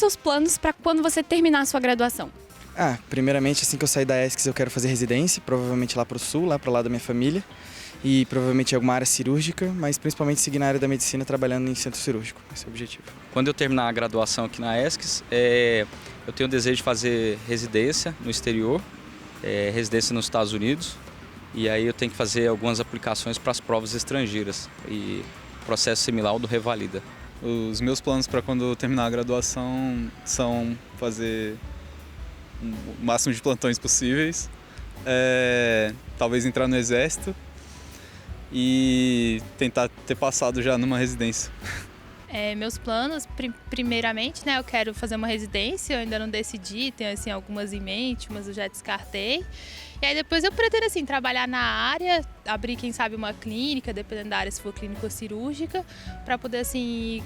seus planos para quando você terminar a sua graduação? Primeiramente, assim que eu sair da ESCS, eu quero fazer residência, provavelmente lá para o sul, lá para o lado da minha família, e provavelmente em alguma área cirúrgica, mas principalmente seguir na área da medicina, trabalhando em centro cirúrgico. Esse é o objetivo. Quando eu terminar a graduação aqui na ESCS, eu tenho o desejo de fazer residência no exterior, residência nos Estados Unidos, e aí eu tenho que fazer algumas aplicações para as provas estrangeiras, e o processo similar ao do Revalida. Os meus planos para quando eu terminar a graduação são fazer o máximo de plantões possíveis, talvez entrar no exército e tentar ter passado já numa residência. Meus planos, primeiramente, né, eu quero fazer uma residência, eu ainda não decidi, tenho assim, algumas em mente, mas eu já descartei. E aí depois eu pretendo assim, trabalhar na área, abrir, quem sabe, uma clínica, dependendo da área, se for clínica ou cirúrgica, para poder assim, ir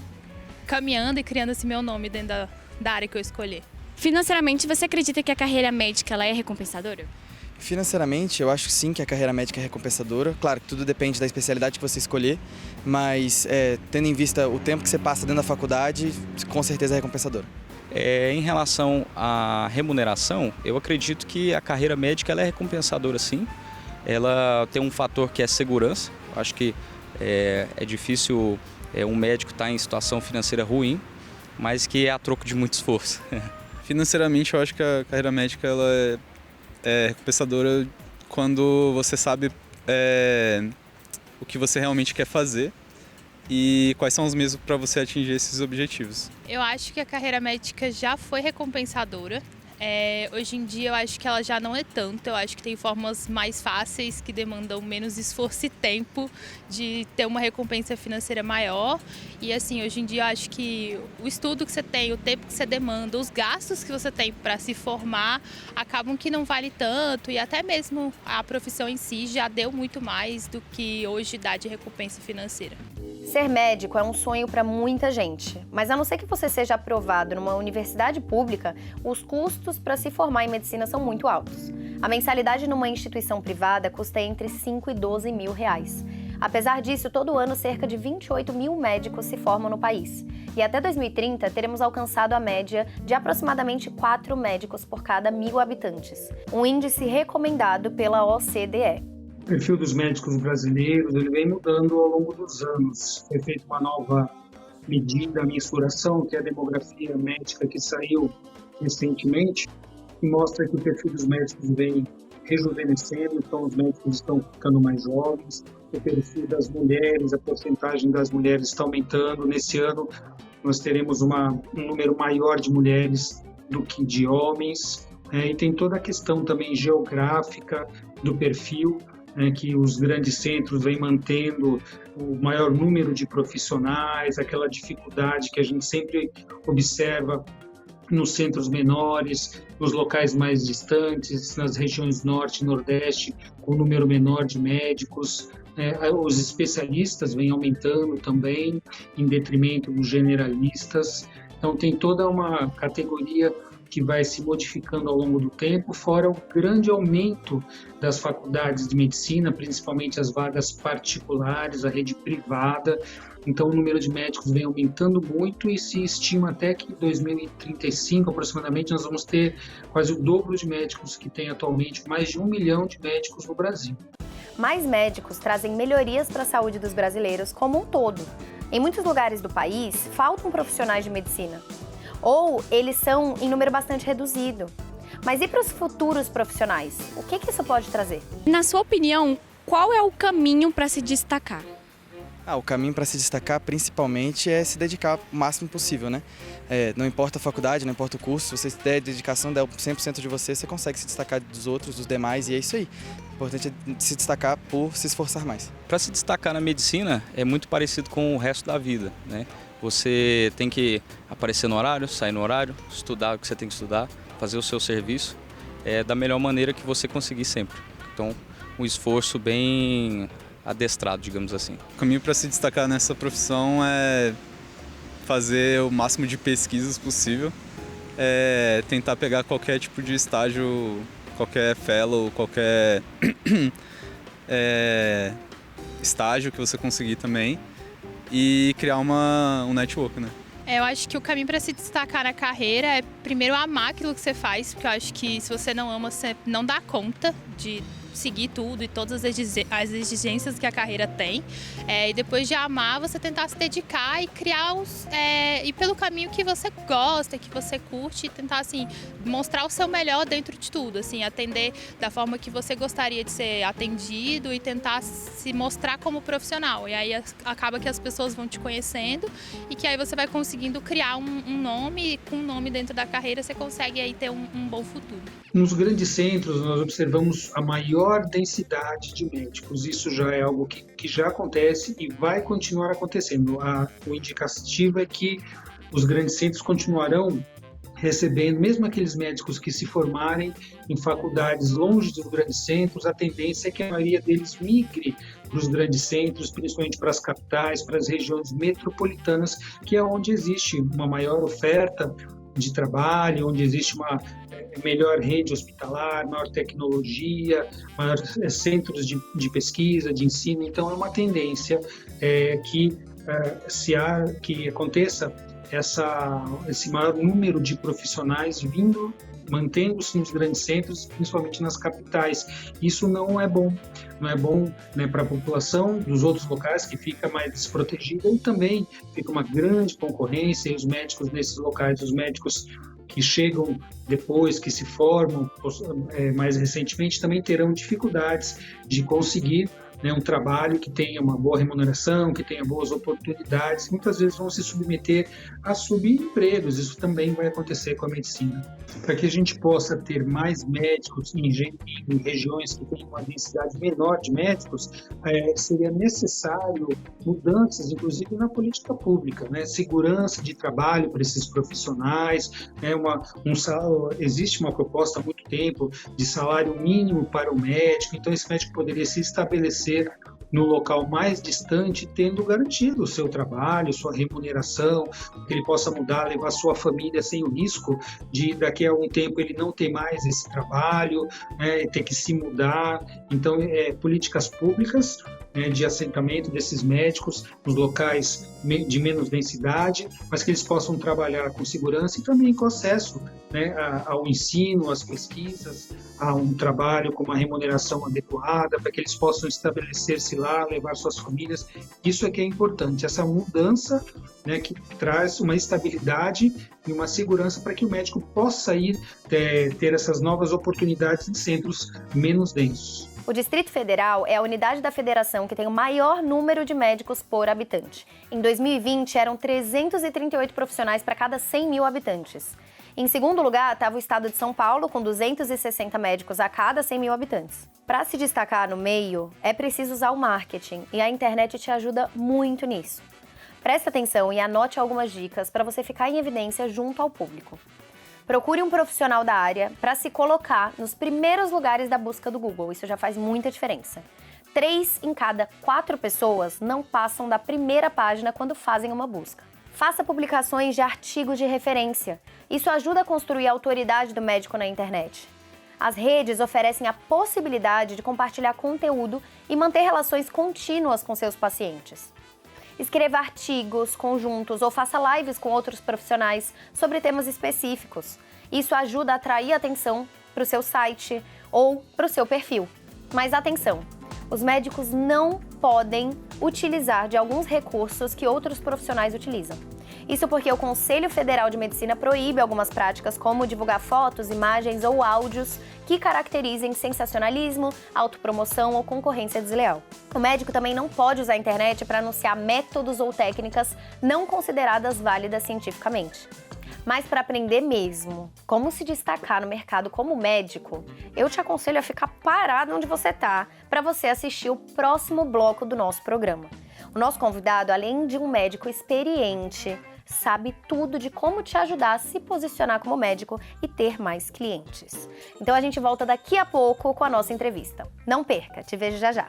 caminhando e criando assim, meu nome dentro da área que eu escolher. Financeiramente, você acredita que a carreira médica ela é recompensadora? Financeiramente, eu acho sim que a carreira médica é recompensadora. Claro que tudo depende da especialidade que você escolher, mas tendo em vista o tempo que você passa dentro da faculdade, com certeza é recompensadora. Em relação à remuneração, eu acredito que a carreira médica ela é recompensadora sim. Ela tem um fator que é segurança. Eu acho que é difícil um médico estar em situação financeira ruim, mas que é a troco de muito esforço. Financeiramente, eu acho que a carreira médica ela é recompensadora quando você sabe o que você realmente quer fazer e quais são os meios para você atingir esses objetivos. Eu acho que a carreira médica já foi recompensadora. Hoje em dia eu acho que ela já não é tanto, eu acho que tem formas mais fáceis que demandam menos esforço e tempo de ter uma recompensa financeira maior. E assim, hoje em dia eu acho que o estudo que você tem, o tempo que você demanda, os gastos que você tem para se formar acabam que não vale tanto e até mesmo a profissão em si já deu muito mais do que hoje dá de recompensa financeira. Ser médico é um sonho para muita gente, mas a não ser que você seja aprovado numa universidade pública, os custos para se formar em medicina são muito altos. A mensalidade numa instituição privada custa entre 5 e 12 mil reais. Apesar disso, todo ano cerca de 28 mil médicos se formam no país. E até 2030 teremos alcançado a média de aproximadamente 4 médicos por cada 1.000 habitantes, um índice recomendado pela OCDE. O perfil dos médicos brasileiros ele vem mudando ao longo dos anos. Foi feita uma nova medida, a mensuração, que é a demografia médica que saiu recentemente, e mostra que o perfil dos médicos vem rejuvenescendo, então os médicos estão ficando mais jovens, o perfil das mulheres, a porcentagem das mulheres está aumentando. Nesse ano nós teremos um número maior de mulheres do que de homens, e tem toda a questão também geográfica do perfil, que os grandes centros vêm mantendo o maior número de profissionais, aquela dificuldade que a gente sempre observa nos centros menores, nos locais mais distantes, nas regiões norte e nordeste, com um número menor de médicos. Os especialistas vêm aumentando também, em detrimento dos generalistas. Então tem toda uma categoria que vai se modificando ao longo do tempo, fora o grande aumento das faculdades de medicina, principalmente as vagas particulares, a rede privada. Então o número de médicos vem aumentando muito e se estima até que em 2035, aproximadamente, nós vamos ter quase o dobro de médicos que tem atualmente, mais de 1 milhão de médicos no Brasil. Mais médicos trazem melhorias para a saúde dos brasileiros como um todo. Em muitos lugares do país, faltam profissionais de medicina. Ou eles são em número bastante reduzido. Mas e para os futuros profissionais? O que isso pode trazer? Na sua opinião, qual é o caminho para se destacar? O caminho para se destacar, principalmente, é se dedicar o máximo possível, né? Não importa a faculdade, não importa o curso, se você der dedicação, der 100% de você, você consegue se destacar dos outros, dos demais, e é isso aí. O importante é se destacar por se esforçar mais. Para se destacar na medicina, é muito parecido com o resto da vida, né? Você tem que aparecer no horário, sair no horário, estudar o que você tem que estudar, fazer o seu serviço da melhor maneira que você conseguir sempre. Então, um esforço bem adestrado, digamos assim. O caminho para se destacar nessa profissão é fazer o máximo de pesquisas possível, tentar pegar qualquer tipo de estágio, qualquer fellow, qualquer estágio que você conseguir também, e criar um network, né? Eu acho que o caminho para se destacar na carreira é primeiro amar aquilo que você faz, porque eu acho que se você não ama, você não dá conta de seguir tudo e todas as exigências que a carreira tem. E depois de amar, você tentar se dedicar e criar ir pelo caminho que você gosta, que você curte, e tentar assim mostrar o seu melhor dentro de tudo, assim, atender da forma que você gostaria de ser atendido e tentar se mostrar como profissional. E aí acaba que as pessoas vão te conhecendo e que aí você vai conseguindo criar um nome, e com um nome dentro da carreira você consegue aí ter um bom futuro. Nos grandes centros, nós observamos a maior densidade de médicos. Isso já é algo que já acontece e vai continuar acontecendo. O indicativo é que os grandes centros continuarão recebendo, mesmo aqueles médicos que se formarem em faculdades longe dos grandes centros, a tendência é que a maioria deles migre para os grandes centros, principalmente para as capitais, para as regiões metropolitanas, que é onde existe uma maior oferta de trabalho, onde existe uma melhor rede hospitalar, maior tecnologia, maiores centros de pesquisa, de ensino. Então, é uma tendência que aconteça esse maior número de profissionais mantendo-se nos grandes centros, principalmente nas capitais. Isso não é bom. Não é bom, né, para a população dos outros locais, que fica mais desprotegida, e também fica uma grande concorrência, e os médicos nesses locais, os médicos que chegam depois, que se formam mais recentemente, também terão dificuldades de conseguir, né, um trabalho que tenha uma boa remuneração, que tenha boas oportunidades. Muitas vezes vão se submeter a subempregos. Isso também vai acontecer com a medicina. Para que a gente possa ter mais médicos em regiões que têm uma densidade menor de médicos, seria necessário mudanças, inclusive na política pública, né? Segurança de trabalho para esses profissionais, né? Existe uma proposta há muito tempo de salário mínimo para o médico, então esse médico poderia se estabelecer no local mais distante, tendo garantido o seu trabalho, sua remuneração, que ele possa mudar, levar sua família sem o risco de daqui a um tempo ele não ter mais esse trabalho, né, ter que se mudar. Então, políticas públicas, né, de assentamento desses médicos nos locais de menos densidade, mas que eles possam trabalhar com segurança e também com acesso, né, ao ensino, às pesquisas, a um trabalho com uma remuneração adequada, para que eles possam estabelecer-se lá, levar suas famílias. Isso é que é importante, essa mudança, né, que traz uma estabilidade e uma segurança para que o médico possa ter essas novas oportunidades em centros menos densos. O Distrito Federal é a unidade da federação que tem o maior número de médicos por habitante. Em 2020, eram 338 profissionais para cada 100 mil habitantes. Em segundo lugar, estava o estado de São Paulo, com 260 médicos a cada 100 mil habitantes. Para se destacar no meio, é preciso usar o marketing, e a internet te ajuda muito nisso. Preste atenção e anote algumas dicas para você ficar em evidência junto ao público. Procure um profissional da área para se colocar nos primeiros lugares da busca do Google. Isso já faz muita diferença. 3 em cada 4 pessoas não passam da primeira página quando fazem uma busca. Faça publicações de artigos de referência. Isso ajuda a construir a autoridade do médico na internet. As redes oferecem a possibilidade de compartilhar conteúdo e manter relações contínuas com seus pacientes. Escreva artigos, conjuntos ou faça lives com outros profissionais sobre temas específicos. Isso ajuda a atrair atenção para o seu site ou para o seu perfil. Mas atenção, os médicos não podem utilizar de alguns recursos que outros profissionais utilizam. Isso porque o Conselho Federal de Medicina proíbe algumas práticas, como divulgar fotos, imagens ou áudios que caracterizem sensacionalismo, autopromoção ou concorrência desleal. O médico também não pode usar a internet para anunciar métodos ou técnicas não consideradas válidas cientificamente. Mas para aprender mesmo como se destacar no mercado como médico, eu te aconselho a ficar parado onde você está para você assistir o próximo bloco do nosso programa. O nosso convidado, além de um médico experiente, sabe tudo de como te ajudar a se posicionar como médico e ter mais clientes. Então a gente volta daqui a pouco com a nossa entrevista. Não perca, te vejo já já.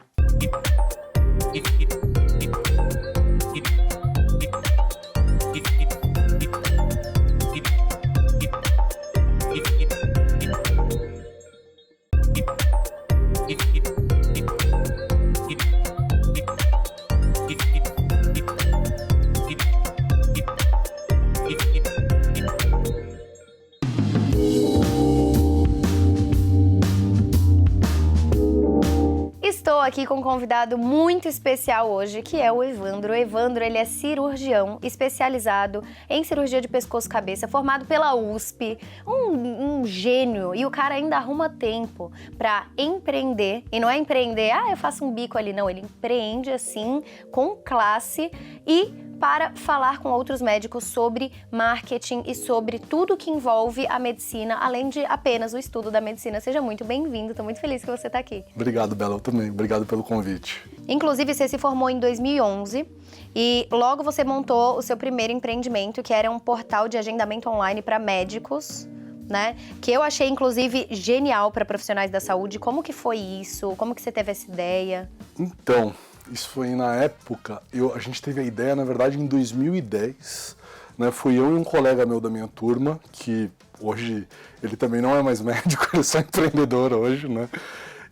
aqui com um convidado muito especial hoje, que é o Evandro. O Evandro, ele é cirurgião especializado em cirurgia de pescoço-cabeça, formado pela USP, um gênio. E o cara ainda arruma tempo para empreender. E não é empreender, eu faço um bico ali, não. Ele empreende assim, com classe e para falar com outros médicos sobre marketing e sobre tudo que envolve a medicina, além de apenas o estudo da medicina. Seja muito bem-vindo, estou muito feliz que você está aqui. Obrigado, Bela, eu também. Obrigado pelo convite. Inclusive, você se formou em 2011 e logo você montou o seu primeiro empreendimento, que era um portal de agendamento online para médicos, né? Que eu achei, inclusive, genial para profissionais da saúde. Como que foi isso? Como que você teve essa ideia? Então, isso foi na época, a gente teve a ideia, na verdade, em 2010, né? Fui eu e um colega meu da minha turma, que hoje ele também não é mais médico, ele é só empreendedor hoje, né?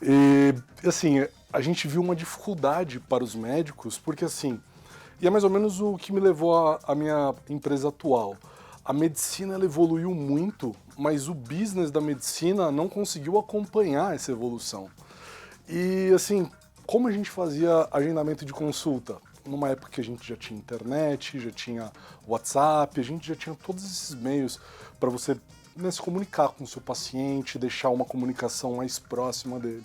E, assim, a gente viu uma dificuldade para os médicos, porque, assim, e é mais ou menos o que me levou à minha empresa atual. A medicina, ela evoluiu muito, mas o business da medicina não conseguiu acompanhar essa evolução. E, assim, como a gente fazia agendamento de consulta? Numa época que a gente já tinha internet, já tinha WhatsApp, a gente já tinha todos esses meios para você, né, se comunicar com o seu paciente, deixar uma comunicação mais próxima dele.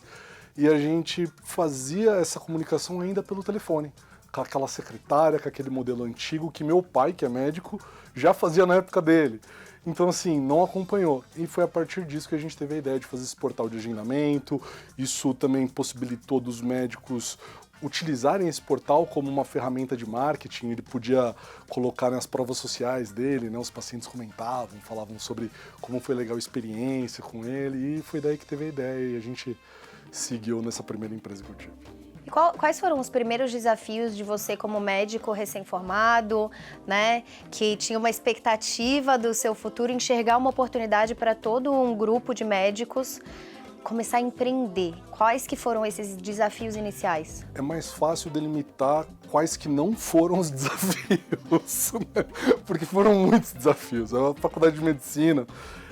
E a gente fazia essa comunicação ainda pelo telefone, com aquela secretária, com aquele modelo antigo que meu pai, que é médico, já fazia na época dele. Então, assim, não acompanhou. E foi a partir disso que a gente teve a ideia de fazer esse portal de agendamento. Isso também possibilitou dos médicos utilizarem esse portal como uma ferramenta de marketing. Ele podia colocar nas provas sociais dele, né? Os pacientes comentavam, falavam sobre como foi legal a experiência com ele. E foi daí que teve a ideia e a gente seguiu nessa primeira empresa que eu tive. E quais foram os primeiros desafios de você como médico recém-formado, né, que tinha uma expectativa do seu futuro, enxergar uma oportunidade para todo um grupo de médicos começar a empreender? Quais que foram esses desafios iniciais? É mais fácil delimitar quais que não foram os desafios, né? Porque foram muitos desafios. A faculdade de medicina,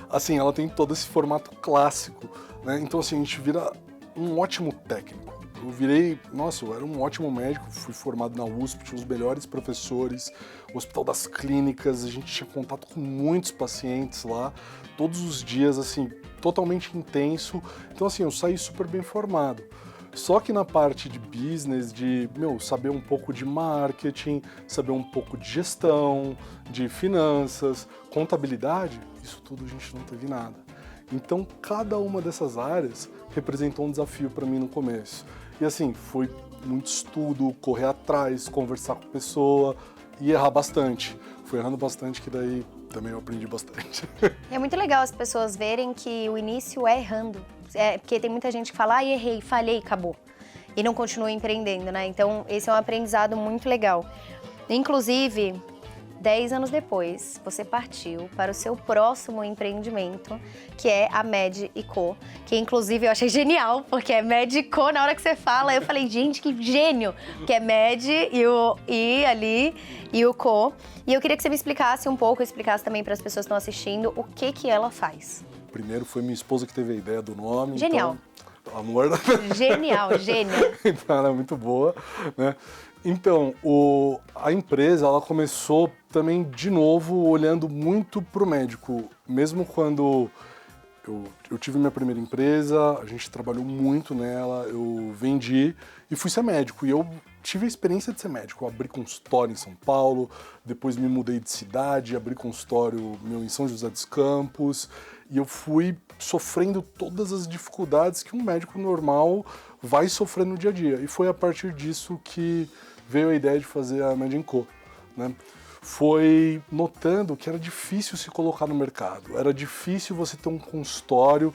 assim, ela tem todo esse formato clássico, né? Então, assim, a gente vira um ótimo técnico. Eu era um ótimo médico, fui formado na USP, tinha os melhores professores, o Hospital das Clínicas, a gente tinha contato com muitos pacientes lá, todos os dias, assim, totalmente intenso. Então, assim, eu saí super bem formado. Só que na parte de business, de, saber um pouco de marketing, saber um pouco de gestão, de finanças, contabilidade, isso tudo a gente não teve nada. Então, cada uma dessas áreas representou um desafio para mim no começo. E assim, foi muito estudo, correr atrás, conversar com a pessoa e errar bastante. Fui errando bastante, que daí também eu aprendi bastante. É muito legal as pessoas verem que o início é errando. Porque tem muita gente que fala, errei, falhei, acabou. E não continua empreendendo, né? Então, esse é um aprendizado muito legal. Inclusive, 10 anos depois, você partiu para o seu próximo empreendimento, que é a Med & Co, que inclusive eu achei genial, porque é Med & Co, na hora que você fala, eu falei, gente, que gênio, que é Med e o I ali, e o Co. E eu queria que você me explicasse um pouco, explicasse também para as pessoas que estão assistindo, o que ela faz. Primeiro foi minha esposa que teve a ideia do nome. Genial. Então, amor. Genial, gênio. Então, ela é muito boa, né? Então, a empresa, ela começou também, de novo, olhando muito para o médico. Mesmo quando eu tive minha primeira empresa, a gente trabalhou muito nela, eu vendi e fui ser médico. E eu tive a experiência de ser médico. Eu abri consultório em São Paulo, depois me mudei de cidade, abri consultório meu em São José dos Campos. E eu fui sofrendo todas as dificuldades que um médico normal vai sofrer no dia a dia. E foi a partir disso que veio a ideia de fazer a Med & Co, né? Foi notando que era difícil se colocar no mercado, era difícil você ter um consultório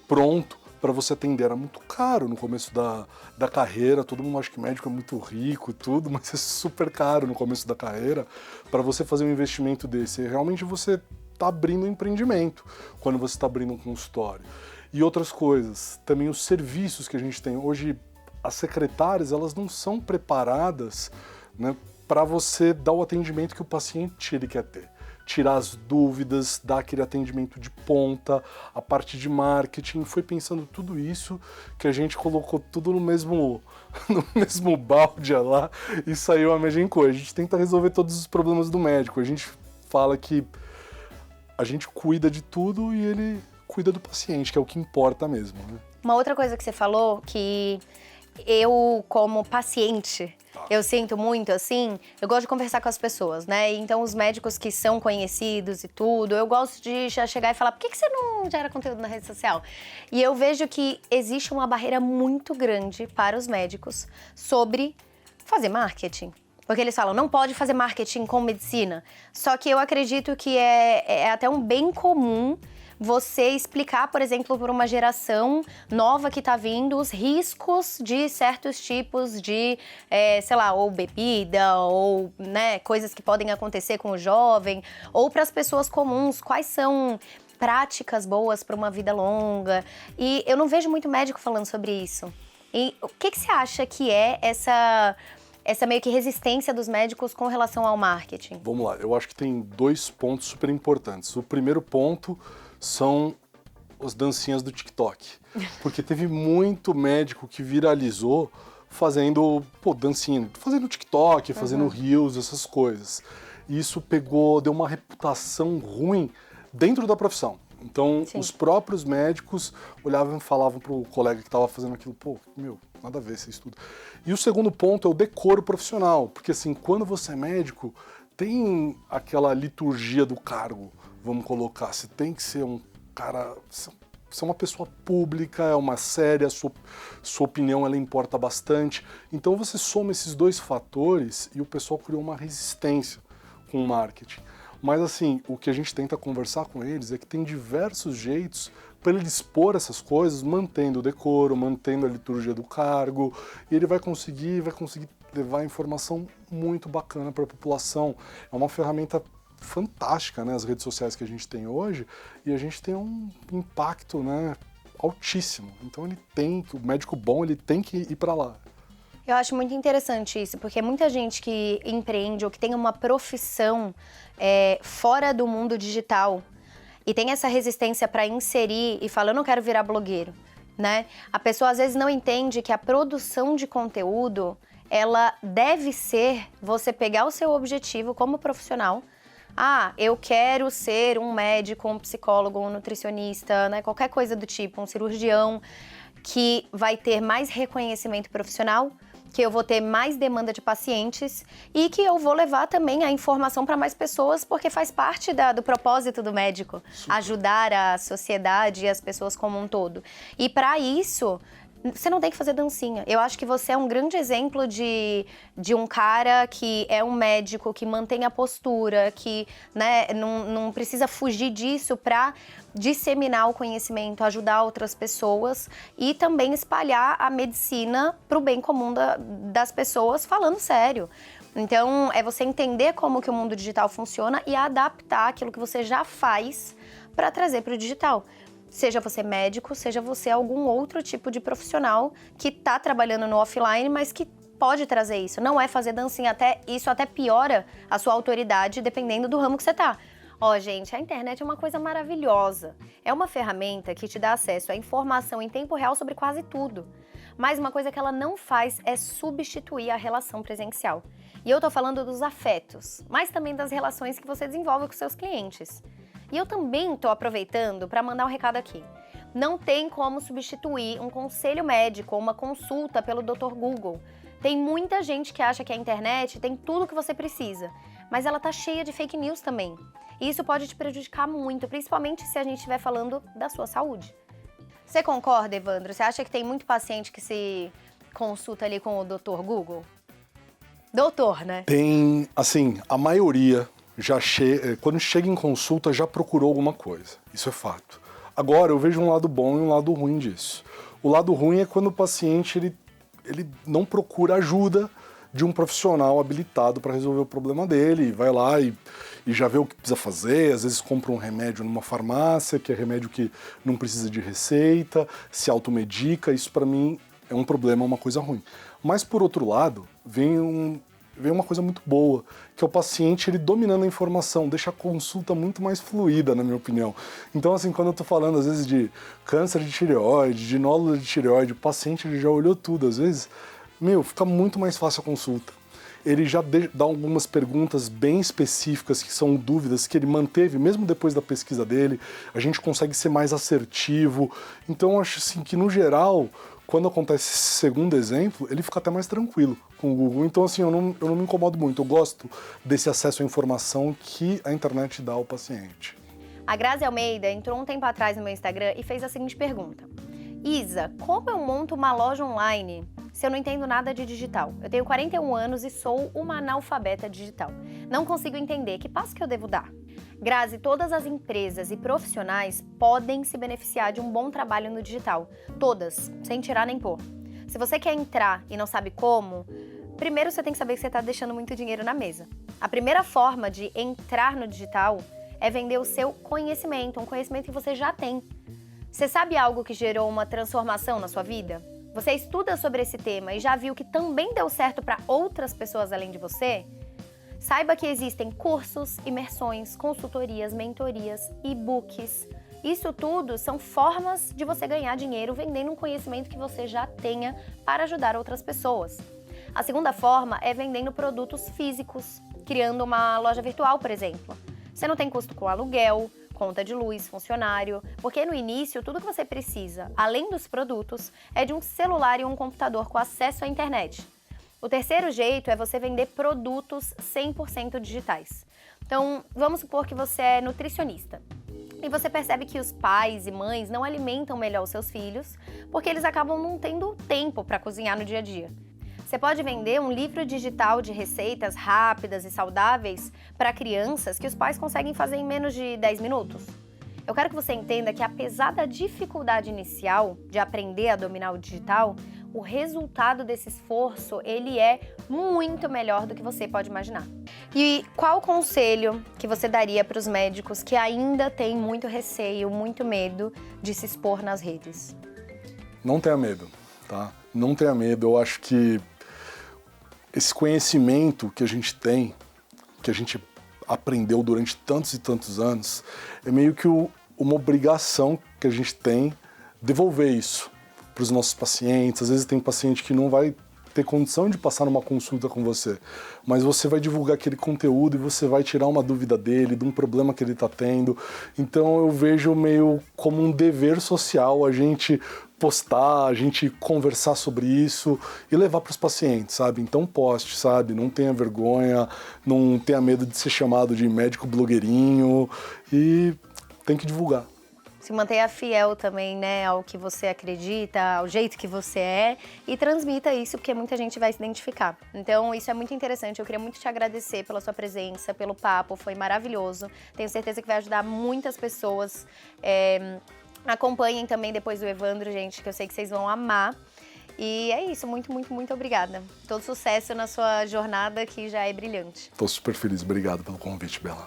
pronto para você atender, era muito caro no começo da carreira, todo mundo acha que médico é muito rico e tudo, mas é super caro no começo da carreira para você fazer um investimento desse. Realmente você está abrindo um empreendimento quando você está abrindo um consultório. E outras coisas, também os serviços que a gente tem. Hoje, as secretárias, elas não são preparadas, né, para você dar o atendimento que o paciente ele quer ter. tirar as dúvidas, dar aquele atendimento de ponta, a parte de marketing. Foi pensando tudo isso que a gente colocou tudo no mesmo balde lá e saiu a mesma coisa. A gente tenta resolver todos os problemas do médico. A gente fala que a gente cuida de tudo e ele cuida do paciente, que é o que importa mesmo, né? Uma outra coisa que você falou, que eu, como paciente, eu sinto muito, assim, eu gosto de conversar com as pessoas, né? Então, os médicos que são conhecidos e tudo, eu gosto de já chegar e falar, por que você não gera conteúdo na rede social? E eu vejo que existe uma barreira muito grande para os médicos sobre fazer marketing. Porque eles falam, não pode fazer marketing com medicina. Só que eu acredito que é até um bem comum você explicar, por exemplo, para uma geração nova que está vindo, os riscos de certos tipos de, sei lá, ou bebida, ou, né, coisas que podem acontecer com o jovem, ou para as pessoas comuns, quais são práticas boas para uma vida longa. E eu não vejo muito médico falando sobre isso. E o que você acha que é essa meio que resistência dos médicos com relação ao marketing? Vamos lá, eu acho que tem 2 pontos super importantes. O primeiro ponto são as dancinhas do TikTok. Porque teve muito médico que viralizou fazendo, dancinha, fazendo TikTok, fazendo Reels, essas coisas. E isso deu uma reputação ruim dentro da profissão. Então, os próprios médicos olhavam e falavam pro colega que estava fazendo aquilo, nada a ver esse estudo. E o segundo ponto é o decoro profissional, porque assim, quando você é médico, tem aquela liturgia do cargo, vamos colocar, você tem que ser um cara, você é uma pessoa pública, é uma séria, sua opinião ela importa bastante. Então você soma esses 2 fatores e o pessoal criou uma resistência com o marketing. Mas assim, o que a gente tenta conversar com eles é que tem diversos jeitos para ele expor essas coisas, mantendo o decoro, mantendo a liturgia do cargo, e ele vai conseguir levar informação muito bacana para a população. É uma ferramenta fantástica, né, as redes sociais que a gente tem hoje, e a gente tem um impacto, né, altíssimo. Então o médico bom, ele tem que ir para lá. Eu acho muito interessante isso, porque muita gente que empreende ou que tem uma profissão fora do mundo digital e tem essa resistência para inserir e fala, eu não quero virar blogueiro, né? A pessoa às vezes não entende que a produção de conteúdo, ela deve ser você pegar o seu objetivo como profissional. Eu quero ser um médico, um psicólogo, um nutricionista, né? Qualquer coisa do tipo, um cirurgião que vai ter mais reconhecimento profissional, que eu vou ter mais demanda de pacientes e que eu vou levar também a informação para mais pessoas, porque faz parte do propósito do médico, ajudar a sociedade e as pessoas como um todo. E para isso, você não tem que fazer dancinha. Eu acho que você é um grande exemplo de um cara que é um médico, que mantém a postura, que, né, não precisa fugir disso para disseminar o conhecimento, ajudar outras pessoas e também espalhar a medicina para o bem comum das pessoas, falando sério. Então, é você entender como que o mundo digital funciona e adaptar aquilo que você já faz para trazer para o digital. Seja você médico, seja você algum outro tipo de profissional que está trabalhando no offline, mas que pode trazer isso. Não é fazer dancinha, isso até piora a sua autoridade, dependendo do ramo que você está. Gente, a internet é uma coisa maravilhosa. É uma ferramenta que te dá acesso à informação em tempo real sobre quase tudo. Mas uma coisa que ela não faz é substituir a relação presencial. E eu tô falando dos afetos, mas também das relações que você desenvolve com seus clientes. E eu também tô aproveitando para mandar um recado aqui. Não tem como substituir um conselho médico ou uma consulta pelo Dr. Google. Tem muita gente que acha que a internet tem tudo o que você precisa, mas ela tá cheia de fake news também. E isso pode te prejudicar muito, principalmente se a gente estiver falando da sua saúde. Você concorda, Evandro? Você acha que tem muito paciente que se consulta ali com o Dr. Google? Doutor, né? Tem, assim, a maioria quando chega em consulta já procurou alguma coisa. Isso é fato. Agora, eu vejo um lado bom e um lado ruim disso. O lado ruim é quando o paciente ele não procura ajuda de um profissional habilitado para resolver o problema dele, e vai lá e já vê o que precisa fazer, às vezes compra um remédio numa farmácia, que é remédio que não precisa de receita, se automedica. Isso para mim é um problema, uma coisa ruim. Mas por outro lado, vem uma coisa muito boa, que é o paciente ele dominando a informação, deixa a consulta muito mais fluida, na minha opinião. Então, assim, quando eu tô falando, às vezes, de câncer de tireoide, de nódulo de tireoide, o paciente ele já olhou tudo, às vezes, fica muito mais fácil a consulta. Ele já dá algumas perguntas bem específicas, que são dúvidas que ele manteve, mesmo depois da pesquisa dele, a gente consegue ser mais assertivo. Então, eu acho assim, que, no geral, quando acontece esse segundo exemplo, ele fica até mais tranquilo com o Google. Então, assim, eu não me incomodo muito. Eu gosto desse acesso à informação que a internet dá ao paciente. A Grazi Almeida entrou um tempo atrás no meu Instagram e fez a seguinte pergunta. Isa, como eu monto uma loja online se eu não entendo nada de digital? Eu tenho 41 anos e sou uma analfabeta digital. Não consigo entender. Que passo que eu devo dar? Grazi, todas as empresas e profissionais podem se beneficiar de um bom trabalho no digital. Todas, sem tirar nem pôr. Se você quer entrar e não sabe como, primeiro você tem que saber que você está deixando muito dinheiro na mesa. A primeira forma de entrar no digital é vender o seu conhecimento, um conhecimento que você já tem. Você sabe algo que gerou uma transformação na sua vida? Você estuda sobre esse tema e já viu que também deu certo para outras pessoas além de você? Saiba que existem cursos, imersões, consultorias, mentorias, e-books. Isso tudo são formas de você ganhar dinheiro vendendo um conhecimento que você já tenha para ajudar outras pessoas. A segunda forma é vendendo produtos físicos, criando uma loja virtual, por exemplo. Você não tem custo com aluguel, conta de luz, funcionário, porque no início tudo que você precisa, além dos produtos, é de um celular e um computador com acesso à internet. O terceiro jeito é você vender produtos 100% digitais. Então, vamos supor que você é nutricionista e você percebe que os pais e mães não alimentam melhor os seus filhos porque eles acabam não tendo tempo para cozinhar no dia a dia. Você pode vender um livro digital de receitas rápidas e saudáveis para crianças que os pais conseguem fazer em menos de 10 minutos. Eu quero que você entenda que, apesar da dificuldade inicial de aprender a dominar o digital, o resultado desse esforço, ele é muito melhor do que você pode imaginar. E qual o conselho que você daria para os médicos que ainda têm muito receio, muito medo de se expor nas redes? Não tenha medo, tá? Não tenha medo. Eu acho que esse conhecimento que a gente tem, que a gente aprendeu durante tantos e tantos anos, é meio que uma obrigação que a gente tem devolver isso para os nossos pacientes. Às vezes tem paciente que não vai ter condição de passar numa consulta com você, mas você vai divulgar aquele conteúdo e você vai tirar uma dúvida dele, de um problema que ele está tendo. Então eu vejo meio como um dever social a gente postar, a gente conversar sobre isso e levar para os pacientes, sabe? Então poste, sabe? Não tenha vergonha, não tenha medo de ser chamado de médico blogueirinho e tem que divulgar. Se mantenha fiel também, né, ao que você acredita, ao jeito que você é e transmita isso, porque muita gente vai se identificar. Então, isso é muito interessante. Eu queria muito te agradecer pela sua presença, pelo papo, foi maravilhoso. Tenho certeza que vai ajudar muitas pessoas. Acompanhem também depois do Evandro, gente, que eu sei que vocês vão amar. E é isso, muito, muito, muito obrigada. Todo sucesso na sua jornada, que já é brilhante. Estou super feliz. Obrigado pelo convite, Bela.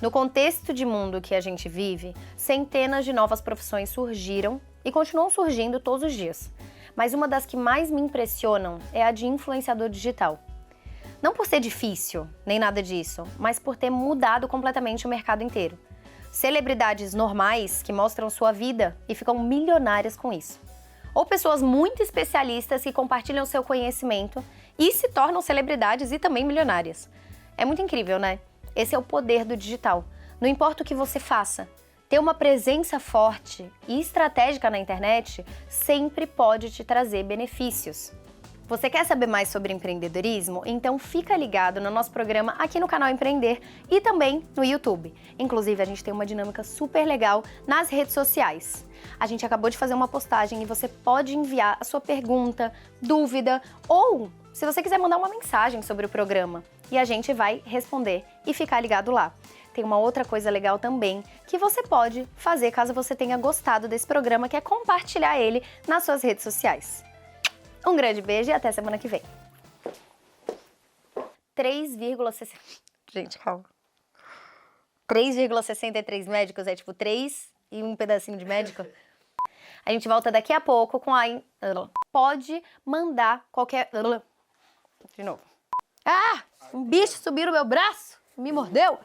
No contexto de mundo que a gente vive, centenas de novas profissões surgiram e continuam surgindo todos os dias. Mas uma das que mais me impressionam é a de influenciador digital. Não por ser difícil, nem nada disso, mas por ter mudado completamente o mercado inteiro. Celebridades normais que mostram sua vida e ficam milionárias com isso. Ou pessoas muito especialistas que compartilham seu conhecimento e se tornam celebridades e também milionárias. É muito incrível, né? Esse é o poder do digital. Não importa o que você faça, ter uma presença forte e estratégica na internet sempre pode te trazer benefícios. Você quer saber mais sobre empreendedorismo? Então fica ligado no nosso programa aqui no canal Empreender e também no YouTube. Inclusive, a gente tem uma dinâmica super legal nas redes sociais. A gente acabou de fazer uma postagem e você pode enviar a sua pergunta, dúvida ou, se você quiser, mandar uma mensagem sobre o programa. E a gente vai responder e ficar ligado lá. Tem uma outra coisa legal também que você pode fazer caso você tenha gostado desse programa, que é compartilhar ele nas suas redes sociais. Um grande beijo e até semana que vem. 3,60... Gente, calma. 3,63 médicos é tipo 3 e um pedacinho de médico? A gente volta daqui a pouco com a... Pode mandar qualquer... De novo. Ah! Um bicho subiu no meu braço, me mordeu.